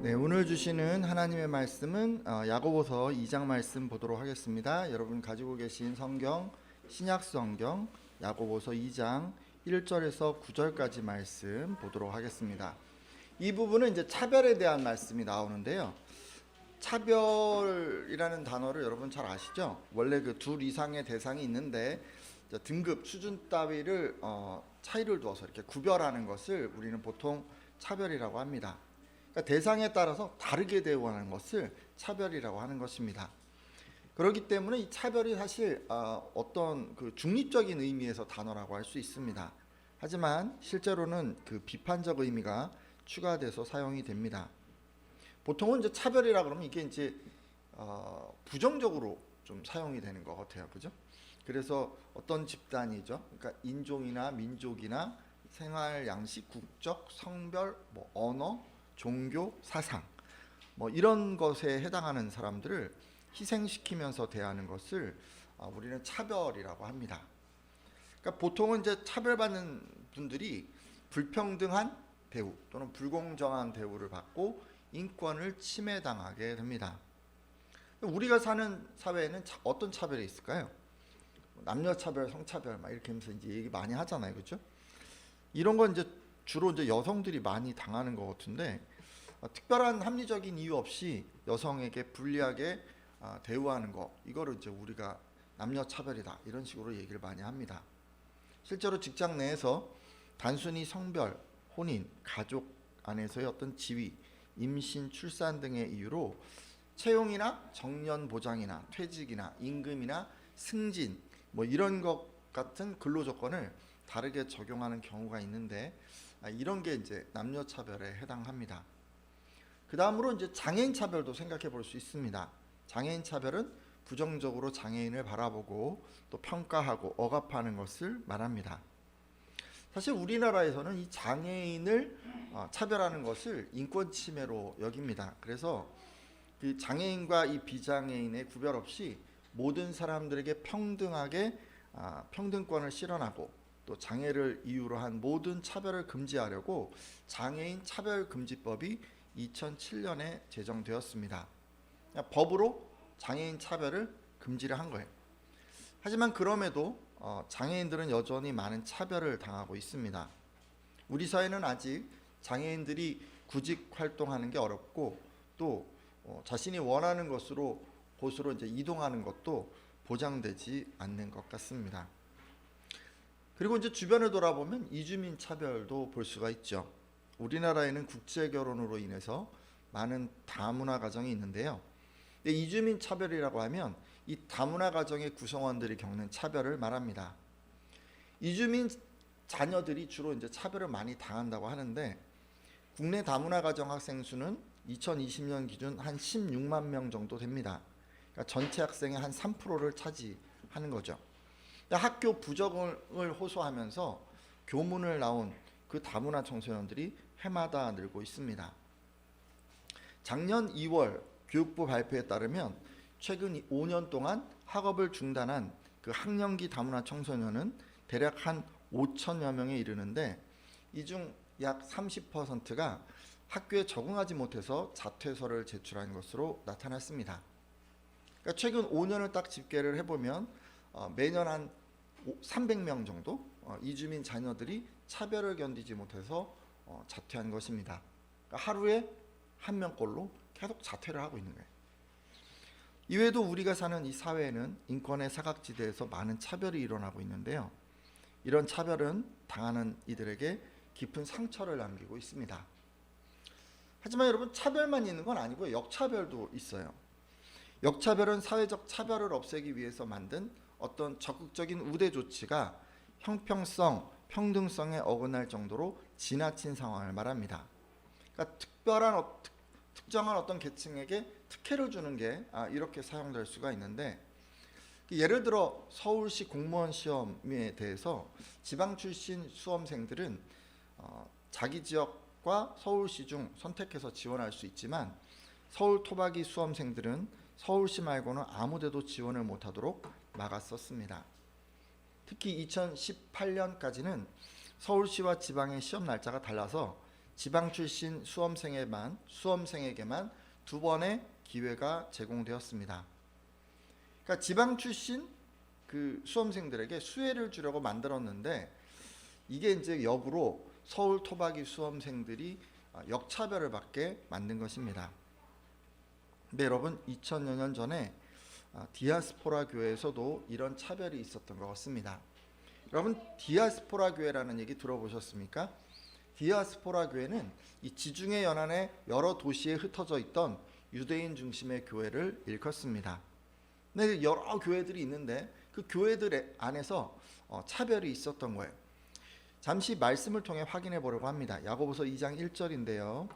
네, 오늘 주시는 하나님의 말씀은 야고보서 2장 말씀 보도록 하겠습니다. 여러분 가지고 계신 성경 신약 성경 야고보서 2장 1절에서 9절까지 말씀 보도록 하겠습니다. 이 부분은 이제 차별에 대한 말씀이 나오는데요. 차별이라는 단어를 여러분 잘 아시죠? 원래 그 둘 이상의 대상이 있는데 등급 수준 따위를 차이를 두어서 이렇게 구별하는 것을 우리는 보통 차별이라고 합니다. 그러니까 대상에 따라서 다르게 대우하는 것을 차별이라고 하는 것입니다. 그렇기 때문에 이 차별이 사실 어떤 그 중립적인 의미에서 단어라고 할 수 있습니다. 하지만 실제로는 그 비판적 의미가 추가돼서 사용이 됩니다. 보통은 이제 차별이라 그러면 이게 이제 부정적으로 좀 사용이 되는 것 같아요, 그죠? 그래서 어떤 집단이죠, 그러니까 인종이나 민족이나 생활 양식, 국적, 성별, 언어, 종교, 사상 이런 것에 해당하는 사람들을 희생시키면서 대하는 것을 우리는 차별이라고 합니다. 그러니까 보통은 이제 차별받는 분들이 불평등한 대우 또는 불공정한 대우를 받고 인권을 침해당하게 됩니다. 우리가 사는 사회에는 어떤 차별이 있을까요? 남녀 차별, 성차별 이렇게 하면서 이제 얘기 많이 하잖아요, 그렇죠? 이런 건 이제 주로 이제 여성들이 많이 당하는 것 같은데 특별한 합리적인 이유 없이 여성에게 불리하게 대우하는 거, 이거를 이제 우리가 남녀 차별이다 이런 식으로 얘기를 많이 합니다. 실제로 직장 내에서 단순히 성별, 혼인, 가족 안에서의 어떤 지위, 임신, 출산 등의 이유로 채용이나 정년 보장이나 퇴직이나 임금이나 승진 이런 것 같은 근로 조건을 다르게 적용하는 경우가 있는데 이런 게 이제 남녀 차별에 해당합니다. 그 다음으로 이제 장애인 차별도 생각해 볼 수 있습니다. 장애인 차별은 부정적으로 장애인을 바라보고 또 평가하고 억압하는 것을 말합니다. 사실 우리나라에서는 이 장애인을 차별하는 것을 인권 침해로 여깁니다. 그래서 그 장애인과 이 비장애인의 구별 없이 모든 사람들에게 평등하게 평등권을 실현하고 또 장애를 이유로 한 모든 차별을 금지하려고 장애인 차별금지법이 2007년에 제정되었습니다. 법으로 장애인 차별을 금지를 한 거예요. 하지만 그럼에도 장애인들은 여전히 많은 차별을 당하고 있습니다. 우리 사회는 아직 장애인들이 구직 활동하는 게 어렵고 또 자신이 원하는 곳으로 이제 이동하는 것도 보장되지 않는 것 같습니다. 그리고 이제 주변을 돌아보면 이주민 차별도 볼 수가 있죠. 우리나라에는 국제 결혼으로 인해서 많은 다문화 가정이 있는데요. 이주민 차별이라고 하면 이 다문화 가정의 구성원들이 겪는 차별을 말합니다. 이주민 자녀들이 주로 이제 차별을 많이 당한다고 하는데 국내 다문화 가정 학생 수는 2020년 기준 한 16만 명 정도 됩니다. 그러니까 전체 학생의 한 3%를 차지하는 거죠. 학교 부적응을 호소하면서 교문을 나온 그 다문화 청소년들이 해마다 늘고 있습니다. 작년 2월 교육부 발표에 따르면 최근 5년 동안 학업을 중단한 그 학령기 다문화 청소년은 대략 한 5천여 명에 이르는데 이 중 약 30%가 학교에 적응하지 못해서 자퇴서를 제출한 것으로 나타났습니다. 그러니까 최근 5년을 딱 집계를 해보면 매년 한 300명 정도 이주민 자녀들이 차별을 견디지 못해서 자퇴한 것입니다. 그러니까 하루에 한 명꼴로 계속 자퇴를 하고 있는 거예요. 이외에도 우리가 사는 이 사회에는 인권의 사각지대에서 많은 차별이 일어나고 있는데요. 이런 차별은 당하는 이들에게 깊은 상처를 남기고 있습니다. 하지만 여러분, 차별만 있는 건 아니고요. 역차별도 있어요. 역차별은 사회적 차별을 없애기 위해서 만든 어떤 적극적인 우대 조치가 형평성, 평등성에 어긋날 정도로 지나친 상황을 말합니다. 그러니까 특정한 어떤 계층에게 특혜를 주는 게 이렇게 사용될 수가 있는데, 예를 들어 서울시 공무원 시험에 대해서 지방 출신 수험생들은 자기 지역과 서울시 중 선택해서 지원할 수 있지만 서울 토박이 수험생들은 서울시 말고는 아무 데도 지원을 못하도록 막았었습니다. 특히 2018년까지는 서울시와 지방의 시험 날짜가 달라서 지방 출신 수험생에게만 2번의 기회가 제공되었습니다. 그러니까 지방 출신 그 수험생들에게 수혜를 주려고 만들었는데 이게 이제 역으로 서울 토박이 수험생들이 역차별을 받게 만든 것입니다. 근데 여러분 2000여 년 전에 디아스포라 교회에서도 이런 차별이 있었던 것 같습니다. 여러분 디아스포라 교회라는 얘기 들어보셨습니까? 디아스포라 교회는 이 지중해 연안의 여러 도시에 흩어져 있던 유대인 중심의 교회를 일컫습니다. 근데 여러 교회들이 있는데 그 교회들 안에서 차별이 있었던 거예요. 잠시 말씀을 통해 확인해 보려고 합니다. 야고보서 2장 1절인데요.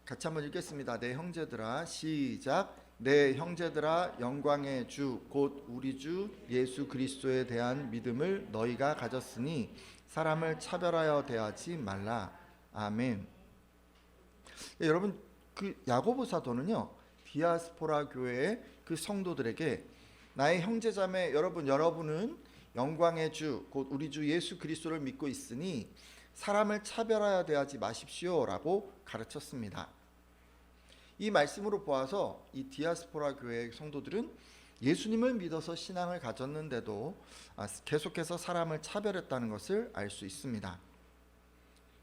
같이 한번 읽겠습니다. 내 형제들아, 시작. 내 형제들아, 영광의 주 곧 우리 주 예수 그리스도에 대한 믿음을 너희가 가졌으니 사람을 차별하여 대하지 말라. 아멘. 예, 여러분 그 야고보 사도는요 디아스포라 교회의 그 성도들에게 나의 형제자매 여러분은 영광의 주 곧 우리 주 예수 그리스도를 믿고 있으니 사람을 차별하여 대하지 마십시오라고 가르쳤습니다. 이 말씀으로 보아서 이 디아스포라 교회의 성도들은 예수님을 믿어서 신앙을 가졌는데도 계속해서 사람을 차별했다는 것을 알 수 있습니다.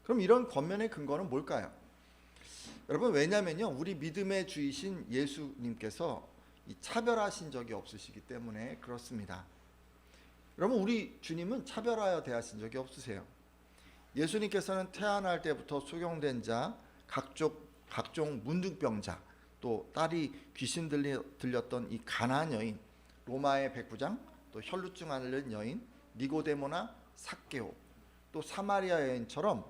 그럼 이런 권면의 근거는 뭘까요? 여러분 왜냐면요 우리 믿음의 주이신 예수님께서 차별하신 적이 없으시기 때문에 그렇습니다. 여러분 우리 주님은 차별하여 대하신 적이 없으세요. 예수님께서는 태어날 때부터 소경된 자, 각종 문둥병자, 또 딸이 귀신 들렸던 이 가나안 여인, 로마의 백부장, 또 혈루증 앓는 여인, 니고데모나 삭개오, 또 사마리아 여인처럼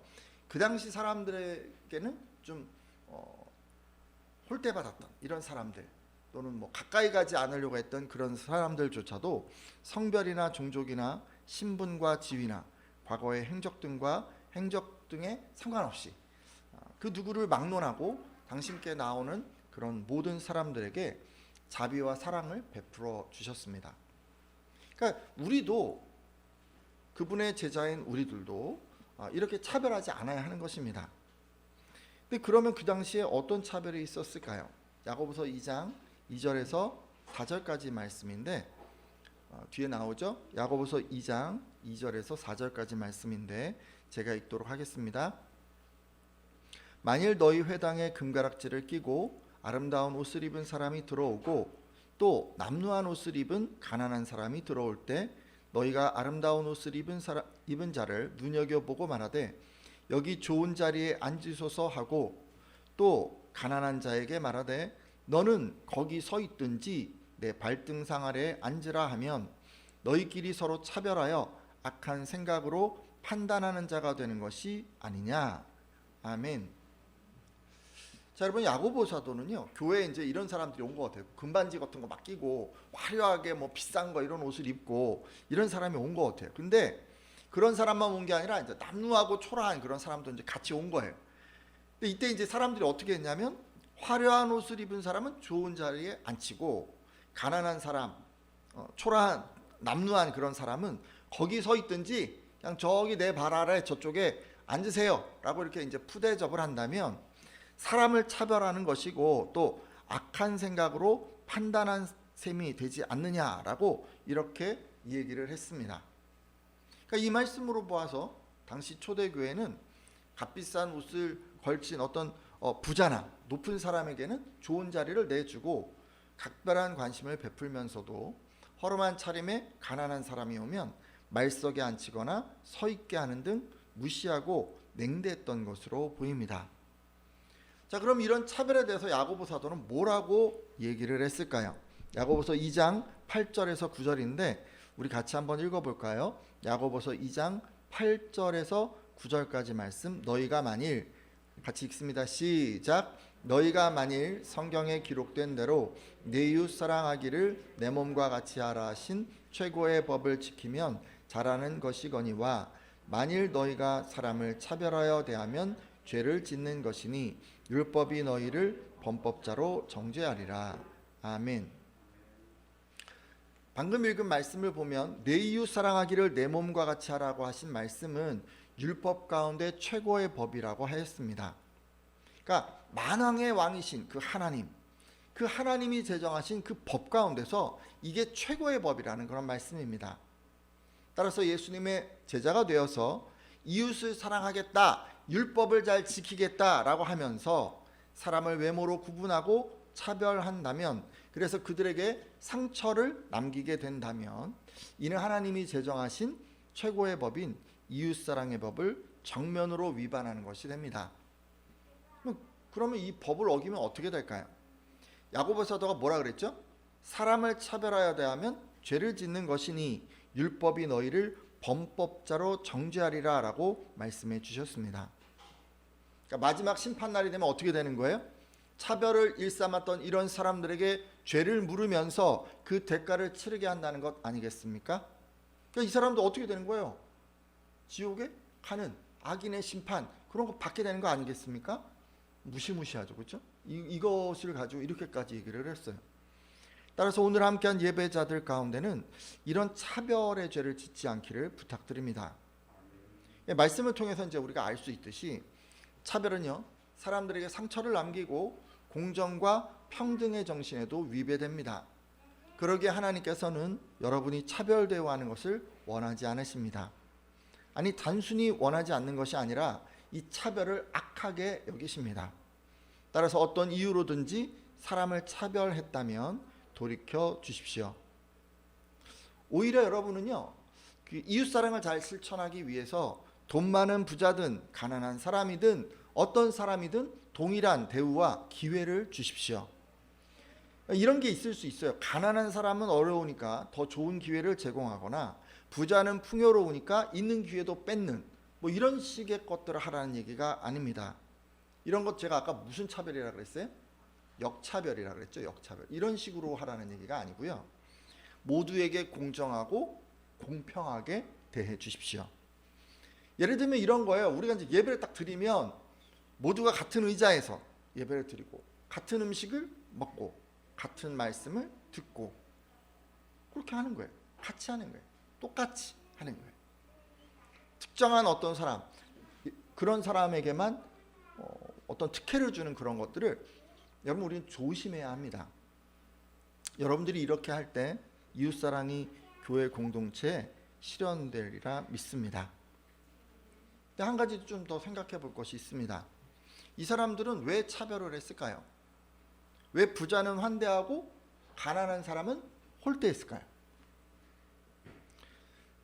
그 당시 사람들에게는 좀 홀대받았던 이런 사람들, 또는 뭐 가까이 가지 않으려고 했던 그런 사람들조차도 성별이나 종족이나 신분과 지위나 과거의 행적 등에 상관없이 그 누구를 막론하고 당신께 나오는 그런 모든 사람들에게 자비와 사랑을 베풀어 주셨습니다. 그러니까 우리도 그분의 제자인 우리들도 이렇게 차별하지 않아야 하는 것입니다. 근데 그러면 그 당시에 어떤 차별이 있었을까요? 야고보서 2장 2절에서 4절까지 말씀인데 뒤에 나오죠. 야고보서 2장 2절에서 4절까지 말씀인데 제가 읽도록 하겠습니다. 만일 너희 회당에 금가락지를 끼고 아름다운 옷을 입은 사람이 들어오고 또 남루한 옷을 입은 가난한 사람이 들어올 때 너희가 아름다운 옷을 입은 자를 눈여겨보고 말하되 여기 좋은 자리에 앉으소서 하고 또 가난한 자에게 말하되 너는 거기 서 있든지 내 발등상 아래에 앉으라 하면 너희끼리 서로 차별하여 악한 생각으로 판단하는 자가 되는 것이 아니냐. 아멘. 자, 여러분 야고보 사도는요 교회에 이제 이런 사람들이 온 것 같아요. 금반지 같은 거 막 끼고 화려하게 뭐 비싼 거 이런 옷을 입고 이런 사람이 온 것 같아요. 근데 그런 사람만 온 게 아니라 이제 남루하고 초라한 그런 사람도 이제 같이 온 거예요. 근데 이때 이제 사람들이 어떻게 했냐면 화려한 옷을 입은 사람은 좋은 자리에 앉히고 가난한 사람, 초라한 남루한 그런 사람은 거기 서 있든지 그냥 저기 내 발 아래 저쪽에 앉으세요라고 이렇게 이제 푸대접을 한다면 사람을 차별하는 것이고 또 악한 생각으로 판단한 셈이 되지 않느냐라고 이렇게 얘기를 했습니다. 그러니까 이 말씀으로 보아서 당시 초대교회는 값비싼 옷을 걸친 어떤 부자나 높은 사람에게는 좋은 자리를 내주고 각별한 관심을 베풀면서도 허름한 차림에 가난한 사람이 오면 말석에 앉히거나 서 있게 하는 등 무시하고 냉대했던 것으로 보입니다. 자, 그럼 이런 차별에 대해서 야고보 사도는 뭐라고 얘기를 했을까요? 야고보서 2장 8절에서 9절인데 우리 같이 한번 읽어볼까요? 야고보서 2장 8절에서 9절까지 말씀. 너희가 만일, 같이 읽습니다. 시작. 너희가 만일 성경에 기록된 대로 내 이웃 사랑하기를 내 몸과 같이 하라 하신 최고의 법을 지키면 잘하는 것이거니와 만일 너희가 사람을 차별하여 대하면 죄를 짓는 것이니 율법이 너희를 범법자로 정죄하리라. 아멘. 방금 읽은 말씀을 보면 내 이웃 사랑하기를 내 몸과 같이 하라고 하신 말씀은 율법 가운데 최고의 법이라고 하였습니다. 그러니까 만왕의 왕이신 그 하나님, 그 하나님이 제정하신 그 법 가운데서 이게 최고의 법이라는 그런 말씀입니다. 따라서 예수님의 제자가 되어서 이웃을 사랑하겠다, 율법을 잘 지키겠다라고 하면서 사람을 외모로 구분하고 차별한다면, 그래서 그들에게 상처를 남기게 된다면, 이는 하나님이 제정하신 최고의 법인 이웃사랑의 법을 정면으로 위반하는 것이 됩니다. 그러면 이 법을 어기면 어떻게 될까요? 야고보 사도가 뭐라 그랬죠? 사람을 차별하여 대하면 죄를 짓는 것이니 율법이 너희를 범법자로 정죄하리라 라고 말씀해 주셨습니다. 그러니까 마지막 심판날이 되면 어떻게 되는 거예요? 차별을 일삼았던 이런 사람들에게 죄를 물으면서 그 대가를 치르게 한다는 것 아니겠습니까? 그러니까 이 사람도 어떻게 되는 거예요? 지옥에 가는 악인의 심판, 그런 거 받게 되는 거 아니겠습니까? 무시무시하죠, 그렇죠? 이것을 가지고 이렇게까지 얘기를 했어요. 따라서 오늘 함께한 예배자들 가운데는 이런 차별의 죄를 짓지 않기를 부탁드립니다. 말씀을 통해서 이제 우리가 알 수 있듯이 차별은요, 사람들에게 상처를 남기고 공정과 평등의 정신에도 위배됩니다. 그러기에 하나님께서는 여러분이 차별 대우하는 것을 원하지 않으십니다. 아니, 단순히 원하지 않는 것이 아니라 이 차별을 악하게 여기십니다. 따라서 어떤 이유로든지 사람을 차별했다면 돌이켜 주십시오. 오히려 여러분은요, 그 이웃사랑을 잘 실천하기 위해서 돈 많은 부자든 가난한 사람이든 어떤 사람이든 동일한 대우와 기회를 주십시오. 이런 게 있을 수 있어요. 가난한 사람은 어려우니까 더 좋은 기회를 제공하거나 부자는 풍요로우니까 있는 기회도 뺏는, 뭐 이런 식의 것들을 하라는 얘기가 아닙니다. 이런 것 제가 아까 무슨 차별이라 그랬어요? 역차별이라 그랬죠. 역차별. 이런 식으로 하라는 얘기가 아니고요. 모두에게 공정하고 공평하게 대해 주십시오. 예를 들면 이런 거예요. 우리가 이제 예배를 딱 드리면 모두가 같은 의자에서 예배를 드리고 같은 음식을 먹고 같은 말씀을 듣고 그렇게 하는 거예요. 같이 하는 거예요. 똑같이 하는 거예요. 특정한 어떤 사람, 그런 사람에게만 어떤 특혜를 주는 그런 것들을 여러분 우리는 조심해야 합니다. 여러분들이 이렇게 할 때 이웃사랑이 교회 공동체에 실현되리라 믿습니다. 근데 한 가지 좀 더 생각해 볼 것이 있습니다. 이 사람들은 왜 차별을 했을까요? 왜 부자는 환대하고 가난한 사람은 홀대했을까요?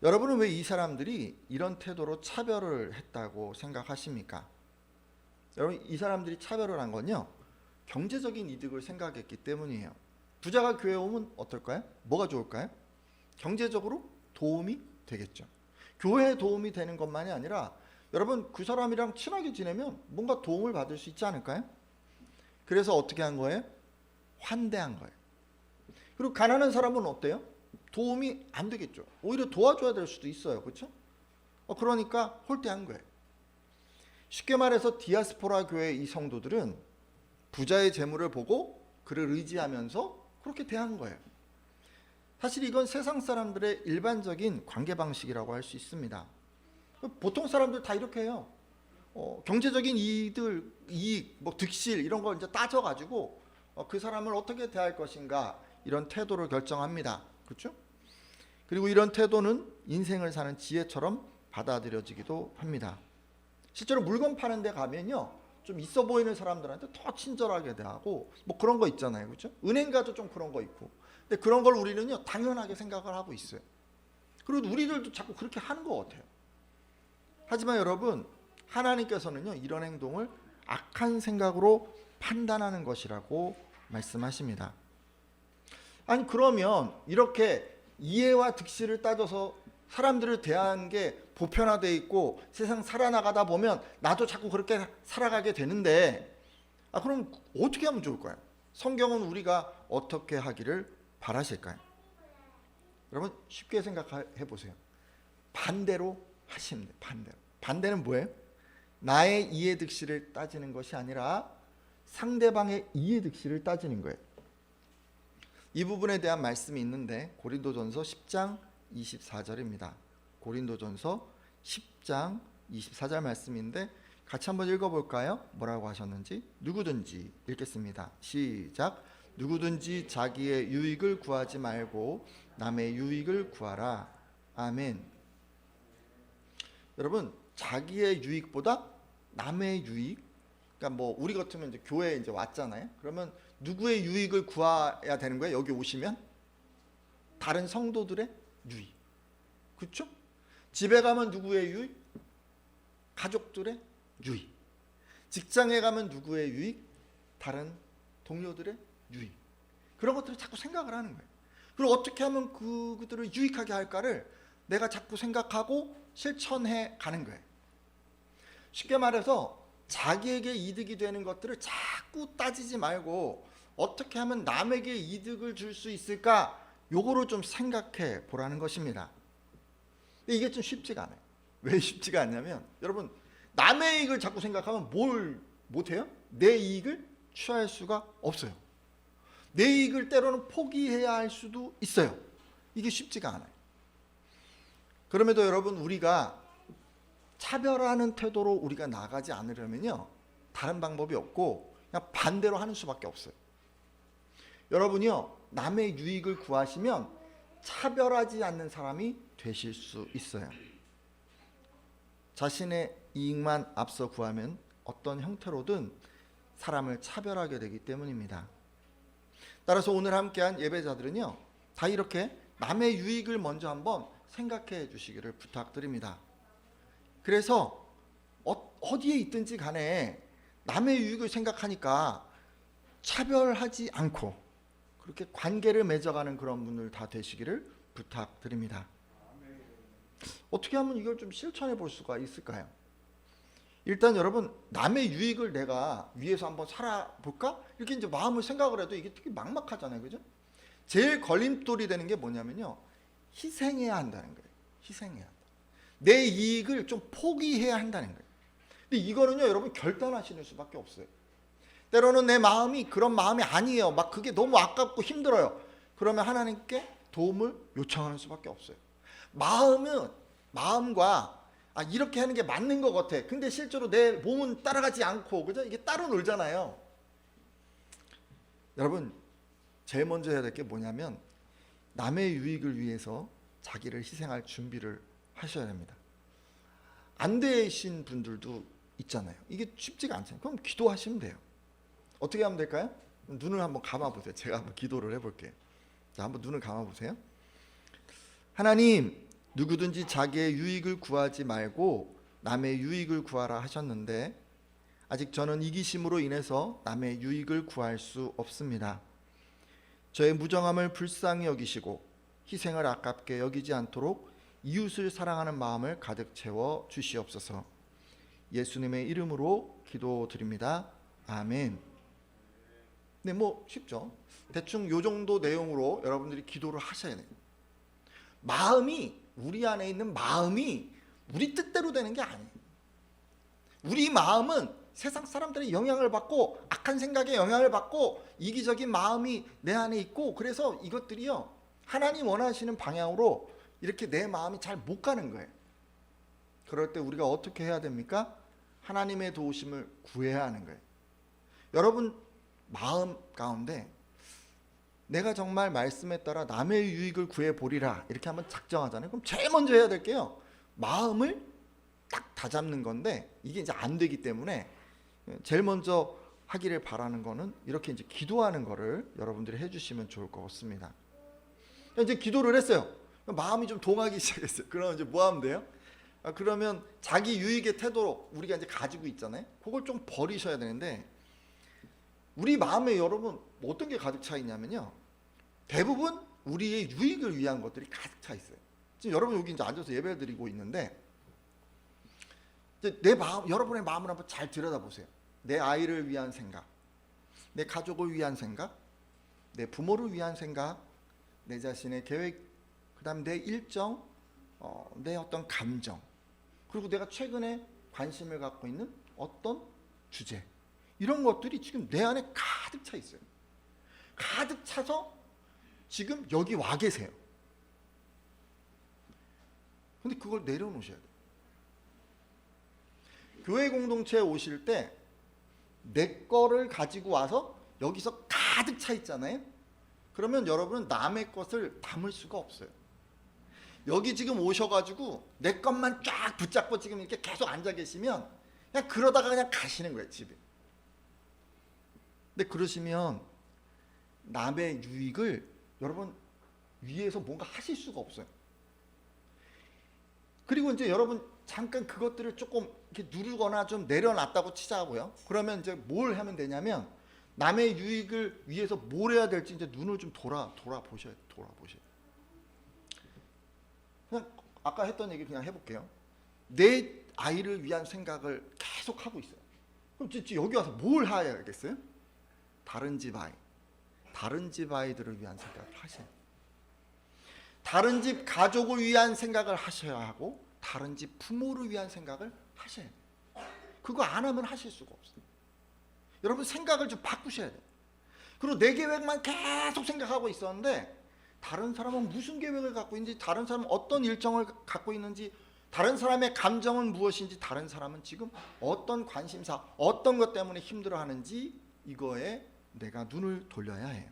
여러분은 왜 이 사람들이 이런 태도로 차별을 했다고 생각하십니까? 여러분, 이 사람들이 차별을 한 건요, 경제적인 이득을 생각했기 때문이에요. 부자가 교회에 오면 어떨까요? 뭐가 좋을까요? 경제적으로 도움이 되겠죠. 교회에 도움이 되는 것만이 아니라 여러분 그 사람이랑 친하게 지내면 뭔가 도움을 받을 수 있지 않을까요? 그래서 어떻게 한 거예요? 환대한 거예요. 그리고 가난한 사람은 어때요? 도움이 안 되겠죠. 오히려 도와줘야 될 수도 있어요. 그렇죠? 그러니까 홀대한 거예요. 쉽게 말해서 디아스포라 교회 이 성도들은 부자의 재물을 보고 그를 의지하면서 그렇게 대한 거예요. 사실 이건 세상 사람들의 일반적인 관계 방식이라고 할 수 있습니다. 보통 사람들 다 이렇게 해요. 경제적인 이익, 뭐 득실 이런 걸 이제 따져가지고 그 사람을 어떻게 대할 것인가 이런 태도를 결정합니다. 그렇죠? 그리고 이런 태도는 인생을 사는 지혜처럼 받아들여지기도 합니다. 실제로 물건 파는 데 가면요, 좀 있어 보이는 사람들한테 더 친절하게 대하고 뭐 그런 거 있잖아요. 그렇죠? 은행 가도 좀 그런 거 있고. 근데 그런 걸 우리는요, 당연하게 생각을 하고 있어요. 그리고 우리들도 자꾸 그렇게 하는 것 같아요. 하지만 여러분, 하나님께서는요, 이런 행동을 악한 생각으로 판단하는 것이라고 말씀하십니다. 아니, 그러면 이렇게 이해와 득실을 따져서 사람들을 대하는 게 보편화되어 있고 세상 살아나가다 보면 나도 자꾸 그렇게 살아가게 되는데, 그럼 어떻게 하면 좋을까요? 성경은 우리가 어떻게 하기를 바라실까요? 여러분 쉽게 생각해 보세요. 반대로 하시면 돼요. 반대로. 반대는 뭐예요? 나의 이해득실을 따지는 것이 아니라 상대방의 이해득실을 따지는 거예요. 이 부분에 대한 말씀이 있는데 고린도전서 10장 24절입니다. 고린도전서 10장 24절 말씀인데 같이 한번 읽어볼까요? 뭐라고 하셨는지. 누구든지 읽겠습니다. 시작. 누구든지 자기의 유익을 구하지 말고 남의 유익을 구하라. 아멘. 여러분, 자기의 유익보다 남의 유익, 그러니까 뭐 우리 같으면 이제 교회에 이제 왔잖아요. 그러면 누구의 유익을 구해야 되는 거예요? 여기 오시면 다른 성도들의 유익, 그렇죠? 집에 가면 누구의 유익? 가족들의 유익. 직장에 가면 누구의 유익? 다른 동료들의 유익. 그런 것들을 자꾸 생각을 하는 거예요. 그리고 어떻게 하면 그들을 유익하게 할까를 내가 자꾸 생각하고 실천해 가는 거예요. 쉽게 말해서 자기에게 이득이 되는 것들을 자꾸 따지지 말고 어떻게 하면 남에게 이득을 줄 수 있을까? 요거를 좀 생각해 보라는 것입니다. 근데 이게 좀 쉽지가 않아요. 왜 쉽지가 않냐면 여러분, 남의 이익을 자꾸 생각하면 뭘 못해요? 내 이익을 취할 수가 없어요. 내 이익을 때로는 포기해야 할 수도 있어요. 이게 쉽지가 않아요. 그럼에도 여러분, 우리가 차별하는 태도로 우리가 나가지 않으려면요, 다른 방법이 없고 그냥 반대로 하는 수밖에 없어요. 여러분이요, 남의 유익을 구하시면 차별하지 않는 사람이 되실 수 있어요. 자신의 이익만 앞서 구하면 어떤 형태로든 사람을 차별하게 되기 때문입니다. 따라서 오늘 함께한 예배자들은요, 다 이렇게 남의 유익을 먼저 한번 생각해 주시기를 부탁드립니다. 그래서 어디에 있든지 간에 남의 유익을 생각하니까 차별하지 않고 그렇게 관계를 맺어가는 그런 분들 다 되시기를 부탁드립니다. 어떻게 하면 이걸 좀 실천해 볼 수가 있을까요? 일단 여러분, 남의 유익을 내가 위해서 한번 살아볼까? 이렇게 이제 마음을 생각을 해도 이게 되게 막막하잖아요. 그죠? 제일 걸림돌이 되는 게 뭐냐면요, 희생해야 한다는 거예요. 희생해야 한다. 내 이익을 좀 포기해야 한다는 거예요. 근데 이거는요, 여러분, 결단하시는 수밖에 없어요. 때로는 내 마음이 그런 마음이 아니에요. 막 그게 너무 아깝고 힘들어요. 그러면 하나님께 도움을 요청하는 수밖에 없어요. 마음과 이렇게 하는 게 맞는 것 같아. 근데 실제로 내 몸은 따라가지 않고, 그죠? 이게 따로 놀잖아요. 여러분, 제일 먼저 해야 될 게 뭐냐면 남의 유익을 위해서 자기를 희생할 준비를 하셔야 됩니다. 안 되신 분들도 있잖아요. 이게 쉽지가 않잖아요. 그럼 기도하시면 돼요. 어떻게 하면 될까요? 눈을 한번 감아보세요. 제가 한번 기도를 해볼게요. 자, 한번 눈을 감아보세요. 하나님, 누구든지 자기의 유익을 구하지 말고 남의 유익을 구하라 하셨는데 아직 저는 이기심으로 인해서 남의 유익을 구할 수 없습니다. 저의 무정함을 불쌍히 여기시고 희생을 아깝게 여기지 않도록 이웃을 사랑하는 마음을 가득 채워 주시옵소서. 예수님의 이름으로 기도드립니다. 아멘. 네, 뭐 쉽죠. 대충 요 정도 내용으로 여러분들이 기도를 하셔야 돼요. 우리 안에 있는 마음이 우리 뜻대로 되는 게 아니에요. 우리 마음은 세상 사람들의 영향을 받고 악한 생각에 영향을 받고 이기적인 마음이 내 안에 있고, 그래서 이것들이요, 하나님 원하시는 방향으로 이렇게 내 마음이 잘 못 가는 거예요. 그럴 때 우리가 어떻게 해야 됩니까? 하나님의 도우심을 구해야 하는 거예요. 여러분 마음 가운데 내가 정말 말씀에 따라 남의 유익을 구해보리라 이렇게 한번 작정하잖아요. 그럼 제일 먼저 해야 될 게요, 마음을 딱 다잡는 건데 이게 이제 안 되기 때문에 제일 먼저 하기를 바라는 거는 이렇게 이제 기도하는 거를 여러분들이 해주시면 좋을 것 같습니다. 이제 기도를 했어요. 마음이 좀 동하기 시작했어요. 그러면 이제 뭐 하면 돼요? 그러면 자기 유익의 태도로 우리가 이제 가지고 있잖아요. 그걸 좀 버리셔야 되는데, 우리 마음에 여러분 어떤 게 가득 차 있냐면요, 대부분 우리의 유익을 위한 것들이 가득 차 있어요. 지금 여러분 여기 이제 앉아서 예배 드리고 있는데 이제 여러분의 마음을 한번 잘 들여다보세요. 내 아이를 위한 생각, 내 가족을 위한 생각, 내 부모를 위한 생각, 내 자신의 계획, 그 다음 내 일정, 내 어떤 감정, 그리고 내가 최근에 관심을 갖고 있는 어떤 주제, 이런 것들이 지금 내 안에 가득 차 있어요. 가득 차서 지금 여기 와 계세요. 근데 그걸 내려놓으셔야 돼요. 교회 공동체에 오실 때 내 거를 가지고 와서 여기서 가득 차 있잖아요. 그러면 여러분은 남의 것을 담을 수가 없어요. 여기 지금 오셔가지고 내 것만 쫙 붙잡고 지금 이렇게 계속 앉아 계시면 그냥 그러다가 그냥 가시는 거예요, 집에. 근데 그러시면 남의 유익을 여러분 위에서 뭔가 하실 수가 없어요. 그리고 이제 여러분 잠깐 그것들을 조금 이렇게 누르거나 좀 내려놨다고 치자고요. 그러면 이제 뭘 하면 되냐면 남의 유익을 위해서 뭘 해야 될지 이제 눈을 좀 돌아보셔야. 그냥 아까 했던 얘기 그냥 해볼게요. 내 아이를 위한 생각을 계속 하고 있어요. 그럼 여기 와서 뭘 해야겠어요? 다른 집 아이들을 위한 생각을 하세요. 다른 집 가족을 위한 생각을 하셔야 하고 다른 집 부모를 위한 생각을 하셔야 돼요. 그거 안 하면 하실 수가 없어요. 여러분 생각을 좀 바꾸셔야 돼요. 그리고 내 계획만 계속 생각하고 있었는데 다른 사람은 무슨 계획을 갖고 있는지, 다른 사람은 어떤 일정을 갖고 있는지, 다른 사람의 감정은 무엇인지, 다른 사람은 지금 어떤 관심사, 어떤 것 때문에 힘들어하는지 이거에 내가 눈을 돌려야 해요.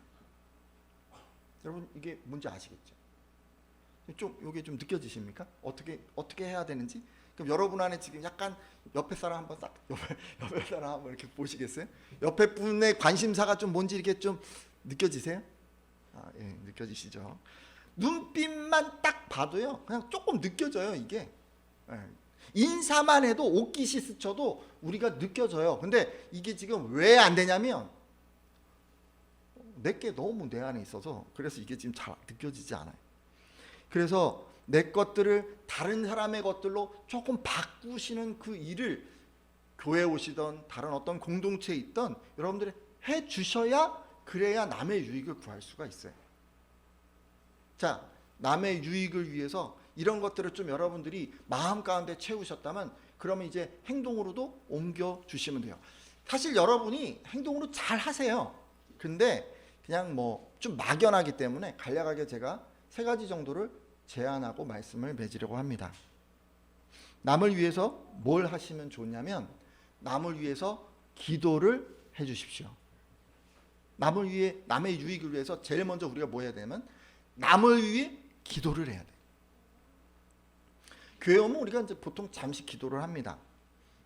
여러분 이게 뭔지 아시겠죠? 이게 좀 느껴지십니까? 어떻게 해야 되는지? 그럼 여러분 안에 지금 약간 옆에 사람 한번 옆에 사람 한번 이렇게 보시겠어요? 옆에 분의 관심사가 좀 뭔지 이렇게 좀 느껴지세요? 예, 느껴지시죠? 눈빛만 딱 봐도요, 그냥 조금 느껴져요, 이게. 예. 인사만 해도 옷깃이 스쳐도 우리가 느껴져요. 근데 이게 지금 왜 안 되냐면 내게 너무 내 안에 있어서 그래서 이게 지금 잘 느껴지지 않아요. 그래서 내 것들을 다른 사람의 것들로 조금 바꾸시는 그 일을 교회에 오시던 다른 어떤 공동체에 있던 여러분들이 해 주셔야, 그래야 남의 유익을 구할 수가 있어요. 자, 남의 유익을 위해서 이런 것들을 좀 여러분들이 마음 가운데 채우셨다면 그러면 이제 행동으로도 옮겨 주시면 돼요. 사실 여러분이 행동으로 잘 하세요. 근데 그냥 뭐 좀 막연하기 때문에 간략하게 제가 3가지 정도를 제안하고 말씀을 맺으려고 합니다. 남을 위해서 뭘 하시면 좋냐면 남을 위해서 기도를 해 주십시오. 남의 유익을 위해서 제일 먼저 우리가 뭐 해야 되냐면 남을 위해 기도를 해야 돼. 교회 오면 우리가 이제 보통 잠시 기도를 합니다.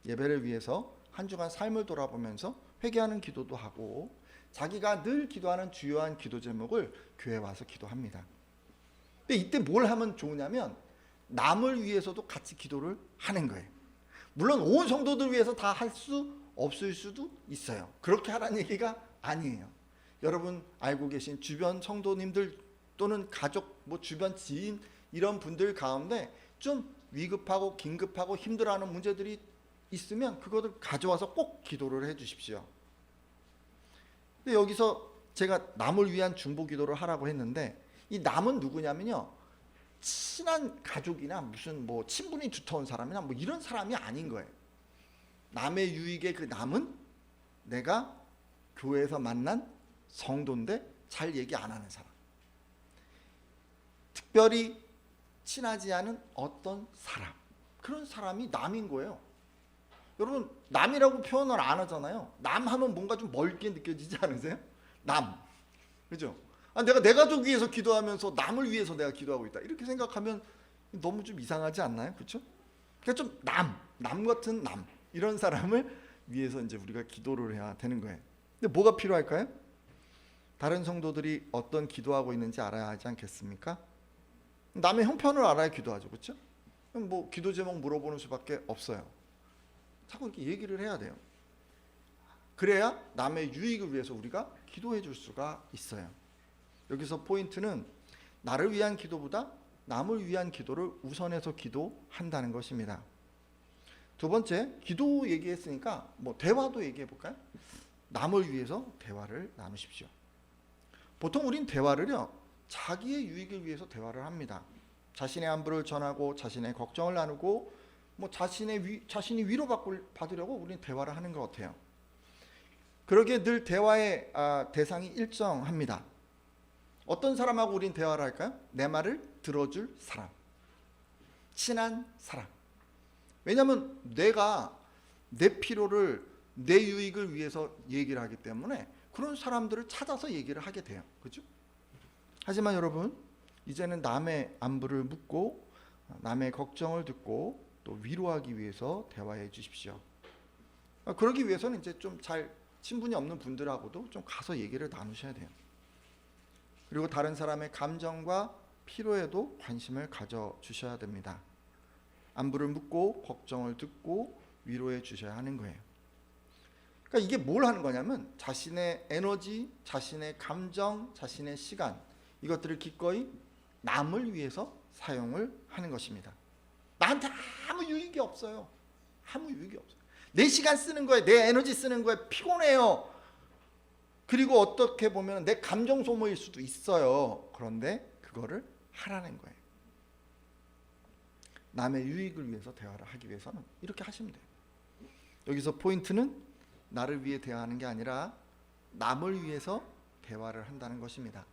예배를 위해서 한 주간 삶을 돌아보면서 회개하는 기도도 하고 자기가 늘 기도하는 주요한 기도 제목을 교회에 와서 기도합니다. 근데 이때 뭘 하면 좋으냐면 남을 위해서도 같이 기도를 하는 거예요. 물론 온 성도들 위해서 다 할 수 없을 수도 있어요. 그렇게 하라는 얘기가 아니에요. 여러분 알고 계신 주변 성도님들 또는 가족, 주변 지인 이런 분들 가운데 좀 위급하고 긴급하고 힘들어하는 문제들이 있으면 그것을 가져와서 꼭 기도를 해 주십시오. 근데 여기서 제가 남을 위한 중보 기도를 하라고 했는데 이 남은 누구냐면요, 친한 가족이나 무슨 친분이 두터운 사람이나 이런 사람이 아닌 거예요. 남의 유익의 그 남은 내가 교회에서 만난 성도인데 잘 얘기 안 하는 사람, 특별히 친하지 않은 어떤 사람, 그런 사람이 남인 거예요. 여러분 남이라고 표현을 안 하잖아요. 남 하면 뭔가 좀 멀게 느껴지지 않으세요? 남, 그죠? 내가 내 가족 위해서 기도하면서 남을 위해서 내가 기도하고 있다 이렇게 생각하면 너무 좀 이상하지 않나요? 그렇죠? 그러니까 좀 남 같은 남, 이런 사람을 위해서 이제 우리가 기도를 해야 되는 거예요. 근데 뭐가 필요할까요? 다른 성도들이 어떤 기도하고 있는지 알아야 하지 않겠습니까? 남의 형편을 알아야 기도하죠, 그렇죠? 기도 제목 물어보는 수밖에 없어요. 자꾸 이렇게 얘기를 해야 돼요. 그래야 남의 유익을 위해서 우리가 기도해 줄 수가 있어요. 여기서 포인트는 나를 위한 기도보다 남을 위한 기도를 우선해서 기도한다는 것입니다. 두 번째, 기도 얘기했으니까 대화도 얘기해 볼까요? 남을 위해서 대화를 나누십시오. 보통 우린 대화를요, 자기의 유익을 위해서 대화를 합니다. 자신의 안부를 전하고 자신의 걱정을 나누고 자신이 위로받으려고 우리는 대화를 하는 것 같아요. 그러기에 늘 대화의 대상이 일정합니다. 어떤 사람하고 우린 대화를 할까요? 내 말을 들어줄 사람, 친한 사람. 왜냐하면 내가 내 필요를 내 유익을 위해서 얘기를 하기 때문에 그런 사람들을 찾아서 얘기를 하게 돼요. 그죠? 하지만 여러분, 이제는 남의 안부를 묻고 남의 걱정을 듣고 또 위로하기 위해서 대화해 주십시오. 그러기 위해서는 이제 좀 잘 친분이 없는 분들하고도 좀 가서 얘기를 나누셔야 돼요. 그리고 다른 사람의 감정과 필요에도 관심을 가져 주셔야 됩니다. 안부를 묻고 걱정을 듣고 위로해 주셔야 하는 거예요. 그러니까 이게 뭘 하는 거냐면 자신의 에너지, 자신의 감정, 자신의 시간, 이것들을 기꺼이 남을 위해서 사용을 하는 것입니다. 나한테 아무 유익이 없어요. 아무 유익이 없어요. 내 시간 쓰는 거에, 내 에너지 쓰는 거에 피곤해요. 그리고 어떻게 보면 내 감정 소모일 수도 있어요. 그런데 그거를 하라는 거예요. 남의 유익을 위해서 대화를 하기 위해서는 이렇게 하시면 돼요. 여기서 포인트는 나를 위해 대화하는 게 아니라 남을 위해서 대화를 한다는 것입니다.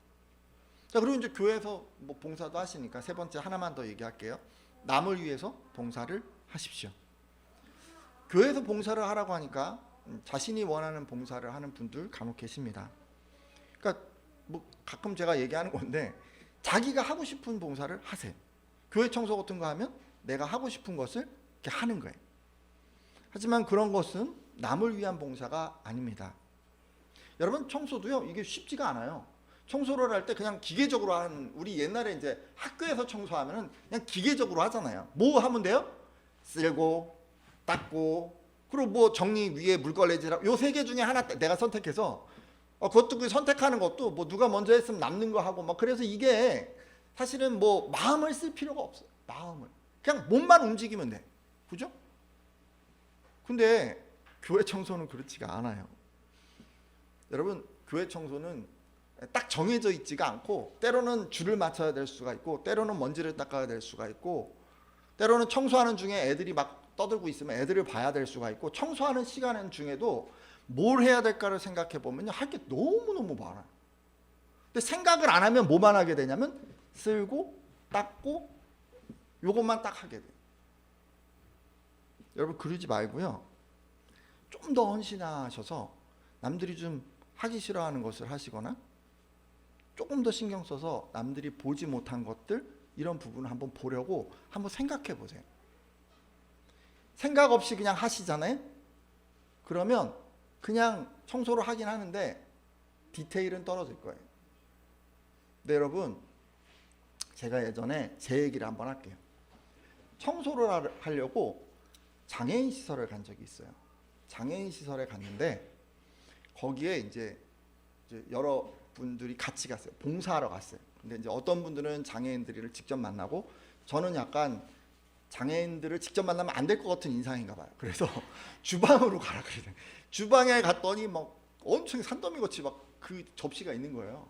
자, 그리고 이제 교회에서 뭐 봉사도 하시니까 세 번째 하나만 더 얘기할게요. 남을 위해서 봉사를 하십시오. 교회에서 봉사를 하라고 하니까 자신이 원하는 봉사를 하는 분들 간혹 계십니다. 그러니까 뭐 가끔 제가 얘기하는 건데 자기가 하고 싶은 봉사를 하세요. 교회 청소 같은 거 하면 내가 하고 싶은 것을 이렇게 하는 거예요. 하지만 그런 것은 남을 위한 봉사가 아닙니다. 여러분, 청소도요, 이게 쉽지가 않아요. 청소를 할 때 그냥 기계적으로 하는, 우리 옛날에 이제 학교에서 청소하면은 그냥 기계적으로 하잖아요. 뭐 하면 돼요? 쓸고 닦고, 그리고 뭐 정리 위에 물걸레질하고, 요 세 개 중에 하나 내가 선택해서 그것도 그 선택하는 것도 뭐 누가 먼저 했으면 남는 거 하고 막, 그래서 이게 사실은 뭐 마음을 쓸 필요가 없어요. 마음을 그냥 몸만 움직이면 돼. 그죠? 근데 교회 청소는 그렇지가 않아요. 여러분, 교회 청소는 딱 정해져 있지가 않고 때로는 줄을 맞춰야 될 수가 있고 때로는 먼지를 닦아야 될 수가 있고 때로는 청소하는 중에 애들이 막 떠들고 있으면 애들을 봐야 될 수가 있고 청소하는 시간 중에도 뭘 해야 될까를 생각해 보면요, 할 게 너무너무 많아요. 근데 생각을 안 하면 뭐만 하게 되냐면 쓸고 닦고 요것만 딱 하게 돼요. 여러분, 그러지 말고요, 좀 더 헌신하셔서 남들이 좀 하기 싫어하는 것을 하시거나 조금 더 신경 써서 남들이 보지 못한 것들, 이런 부분을 한번 보려고 한번 생각해 보세요. 생각 없이 그냥 하시잖아요. 그러면 그냥 청소를 하긴 하는데 디테일은 떨어질 거예요. 근데 여러분, 제가 예전에 제 얘기를 한번 할게요. 청소를 하려고 장애인 시설을 간 적이 있어요. 장애인 시설에 갔는데 거기에 이제 여러 분들이 같이 갔어요. 봉사하러 갔어요. 근데 이제 어떤 분들은 장애인들을 직접 만나고, 저는 약간 장애인들을 직접 만나면 안 될 것 같은 인상인가 봐요. 그래서 주방으로 가라 그래요. 주방에 갔더니 막 엄청 산더미같이 막 그 접시가 있는 거예요.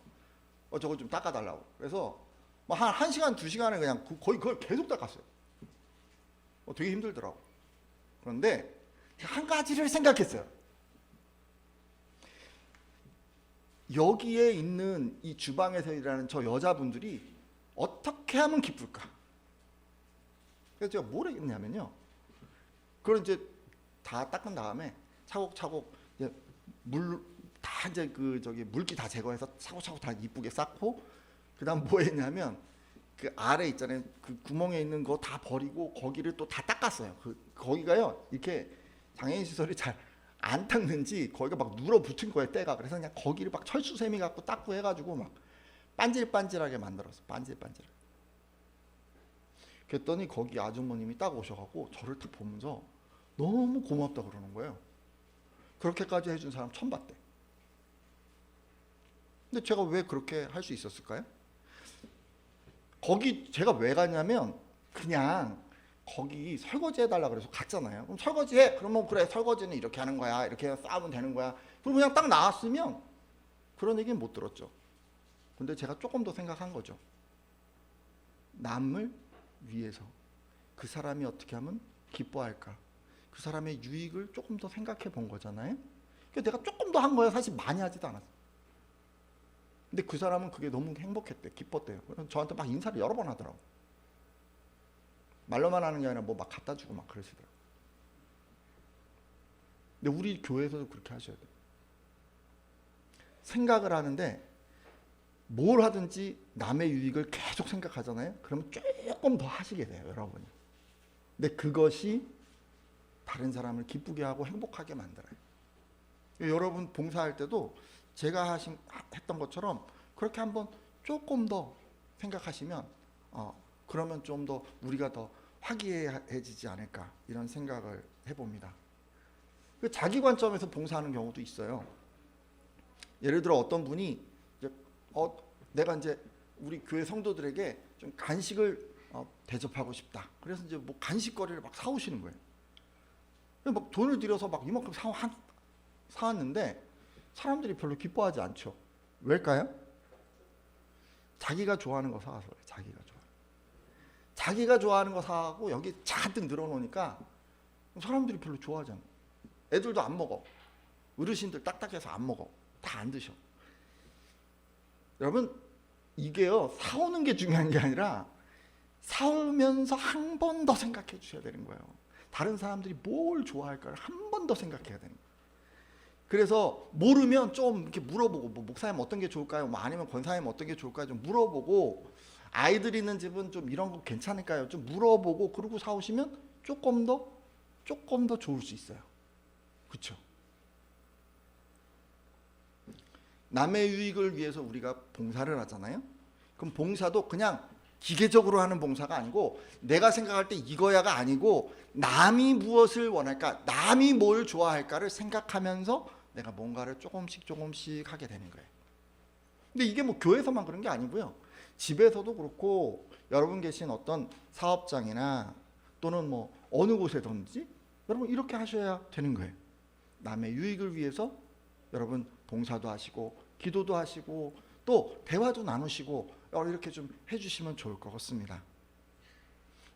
저거 좀 닦아달라고. 그래서 막 한 1시간 2시간을 그냥 거의 그걸 계속 닦았어요. 되게 힘들더라고. 그런데 한 가지를 생각했어요. 여기에 있는 이 주방에서 일하는 저 여자분들이 어떻게 하면 기쁠까? 그래서 제가 뭘 했냐면요, 그걸 이제 다 닦은 다음에 차곡차곡 이제 다 이제 물기 다 제거해서 차곡차곡 다 이쁘게 쌓고, 그다음 뭐 했냐면 그 아래 있잖아요, 그 구멍에 있는 거 다 버리고 거기를 또 다 닦았어요. 거기가요, 이렇게 장애인 시설이 잘 안 닦는지 거기가 막 눌어붙은 거예요, 때가. 그래서 그냥 거기를 막 철수세미 갖고 닦고 해가지고 막 반질반질하게 만들었어. 반질반질하게. 그랬더니 거기 아주머님이 딱 오셔갖고 저를 딱 보면서 너무 고맙다 그러는 거예요. 그렇게까지 해준 사람 처음 봤대. 근데 제가 왜 그렇게 할 수 있었을까요? 거기 제가 왜 갔냐면 그냥 거기 설거지 해달라 그래서 갔잖아요. 그럼 설거지 해. 그러면 그래, 설거지는 이렇게 하는 거야. 이렇게 싸우면 되는 거야. 그럼 그냥 딱 나왔으면 그런 얘기는 못 들었죠. 근데 제가 조금 더 생각한 거죠. 남을 위해서 그 사람이 어떻게 하면 기뻐할까? 그 사람의 유익을 조금 더 생각해 본 거잖아요. 그러니까 내가 조금 더 한 거예요. 사실 많이 하지도 않았어요. 근데 그 사람은 그게 너무 행복했대, 기뻤대요. 저한테 막 인사를 여러 번 하더라고. 말로만 하는 게 아니라 뭐 막 갖다 주고 막 그러시더라고. 근데 우리 교회에서도 그렇게 하셔야 돼요. 생각을 하는데 뭘 하든지 남의 유익을 계속 생각하잖아요. 그러면 조금 더 하시게 돼요, 여러분이. 근데 그것이 다른 사람을 기쁘게 하고 행복하게 만들어요. 여러분 봉사할 때도 제가 했던 것처럼 그렇게 한번 조금 더 생각하시면 그러면 좀 더 우리가 더 화기애애해지지 않을까 이런 생각을 해봅니다. 자기 관점에서 봉사하는 경우도 있어요. 예를 들어 어떤 분이 이제 내가 이제 우리 교회 성도들에게 좀 간식을 대접하고 싶다. 그래서 이제 뭐 간식거리를 막 사오시는 거예요. 막 돈을 들여서 막 이만큼 사왔는데 사람들이 별로 기뻐하지 않죠. 왜일까요? 자기가 좋아하는 거 사와서 그래. 자기가 좋아하는 거 사고 여기 잔뜩 늘어놓으니까 사람들이 별로 좋아하지 않아. 애들도 안 먹어. 어르신들 딱딱해서 안 먹어. 다 안 드셔. 여러분 이게요 사오는 게 중요한 게 아니라 사오면서 한 번 더 생각해 주셔야 되는 거예요. 다른 사람들이 뭘 좋아할까를 한 번 더 생각해야 되는 거예요. 그래서 모르면 좀 이렇게 물어보고 뭐 목사님 어떤 게 좋을까요? 뭐 아니면 권사님 어떤 게 좋을까요? 좀 물어보고 아이들 있는 집은 좀 이런 거 괜찮을까요? 좀 물어보고 그러고 사오시면 조금 더 좋을 수 있어요. 그렇죠? 남의 유익을 위해서 우리가 봉사를 하잖아요. 그럼 봉사도 그냥 기계적으로 하는 봉사가 아니고 내가 생각할 때 이거야가 아니고 남이 무엇을 원할까, 남이 뭘 좋아할까를 생각하면서 내가 뭔가를 조금씩 하게 되는 거예요. 근데 이게 뭐 교회에서만 그런 게 아니고요. 집에서도 그렇고 여러분 계신 어떤 사업장이나 또는 뭐 어느 곳에든지 여러분 이렇게 하셔야 되는 거예요. 남의 유익을 위해서 여러분 봉사도 하시고 기도도 하시고 또 대화도 나누시고 이렇게 좀 해주시면 좋을 것 같습니다.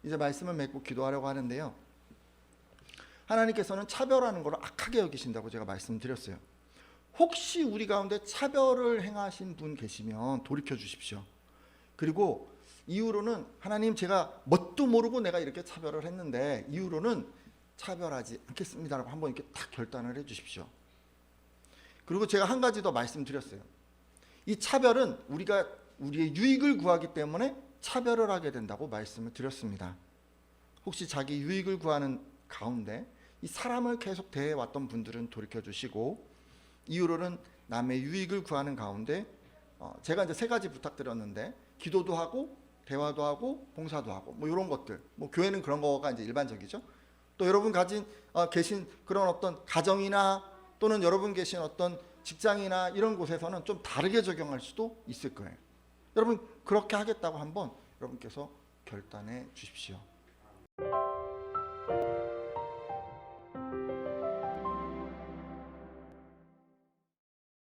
이제 말씀을 맺고 기도하려고 하는데요. 하나님께서는 차별하는 걸 악하게 여기신다고 제가 말씀드렸어요. 혹시 우리 가운데 차별을 행하신 분 계시면 돌이켜 주십시오. 그리고 이후로는 하나님 제가 뭣도 모르고 내가 이렇게 차별을 했는데 이후로는 차별하지 않겠습니다라고 한번 이렇게 딱 결단을 해 주십시오. 그리고 제가 한 가지 더 말씀드렸어요. 이 차별은 우리가 우리의 유익을 구하기 때문에 차별을 하게 된다고 말씀을 드렸습니다. 혹시 자기 유익을 구하는 가운데 이 사람을 계속 대해왔던 분들은 돌이켜주시고 이후로는 남의 유익을 구하는 가운데 제가 이제 3가지 부탁드렸는데 기도도 하고 대화도 하고 봉사도 하고 뭐 이런 것들 뭐 교회는 그런 거가 이제 일반적이죠. 또 여러분 계신 그런 어떤 가정이나 또는 여러분 계신 어떤 직장이나 이런 곳에서는 좀 다르게 적용할 수도 있을 거예요. 여러분 그렇게 하겠다고 한번 여러분께서 결단해 주십시오.